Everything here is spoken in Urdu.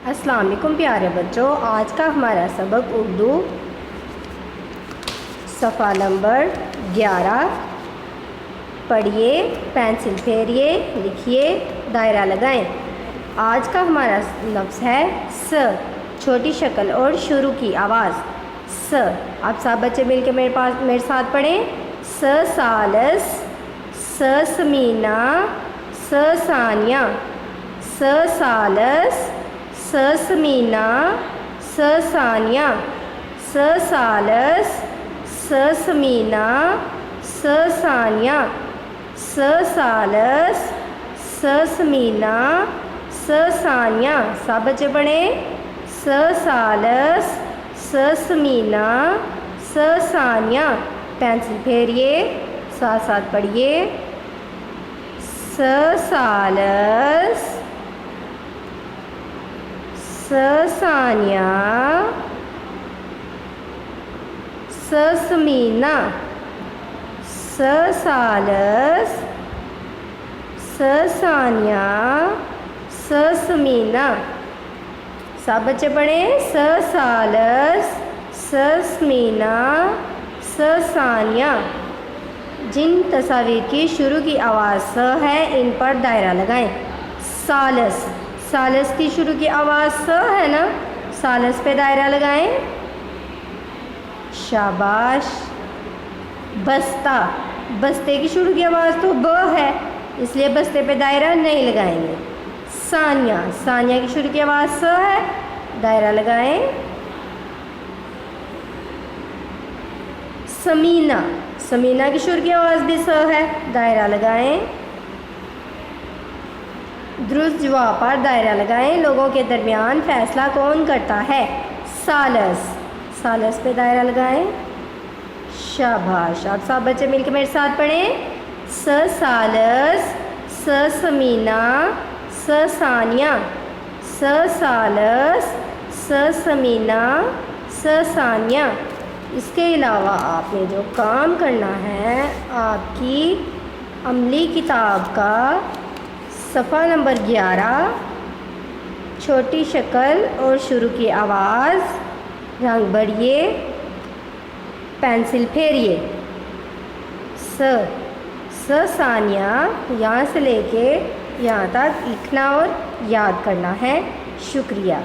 السلام علیکم پیارے بچوں، آج کا ہمارا سبق اردو صفحہ نمبر 11 پڑھیے، پینسل پھیریے، لکھیے، دائرہ لگائیں۔ آج کا ہمارا لفظ ہے س، چھوٹی شکل اور شروع کی آواز س۔ آپ سب بچے مل کے میرے ساتھ پڑھیں۔ س سالس، س سمینہ، س ثانیہ، س سالس، س سمینہ، س ثانیہ، س سالس، س سمینہ، س ثانیہ، س سالس، س سمینہ، س ثانیہ۔ سب بچے پڑھیں۔ س سالس، س سمینہ، س ثانیہ۔ پینسل پھیریے، ساتھ ساتھ پڑھیے۔ س سالس، س ثانیہ، س سمینہ، س سالس، س ثانیہ، س سمینہ۔ سب بچے پڑھیں۔ س سالس، س سمینہ، س ثانیہ۔ جن تصاویر کی شروع کی آواز س ہے ان پر دائرہ لگائیں۔ سالس، سالس کی شروع کی آواز س ہے نا، سالس پہ دائرہ لگائیں۔ شاباش۔ بستہ، بستے کی شروع کی آواز تو ب ہے، اس لیے بستے پہ دائرہ نہیں لگائیں گے۔ ثانیہ، ثانیہ کی شروع کی آواز س ہے، دائرہ لگائیں۔ سمینہ، سمینہ کی شروع کی آواز بھی س ہے، دائرہ لگائیں۔ درست جواب پر دائرہ لگائیں۔ لوگوں کے درمیان فیصلہ کون کرتا ہے؟ سالس، سالس پہ دائرہ لگائیں۔ شاباش۔ آپ سب بچے مل کے میرے ساتھ پڑھیں۔ س سالس، س سمینہ، س ثانیہ، س سالس، س سمینہ، س ثانیہ۔ اس کے علاوہ آپ نے جو کام کرنا ہے، آپ کی عملی کتاب کا صفحہ نمبر 11 چھوٹی شکل اور شروع کی آواز، رنگ بھریے، پینسل پھیریے۔ س ثانیہ یہاں سے لے کے یہاں تک لکھنا اور یاد کرنا ہے۔ شکریہ۔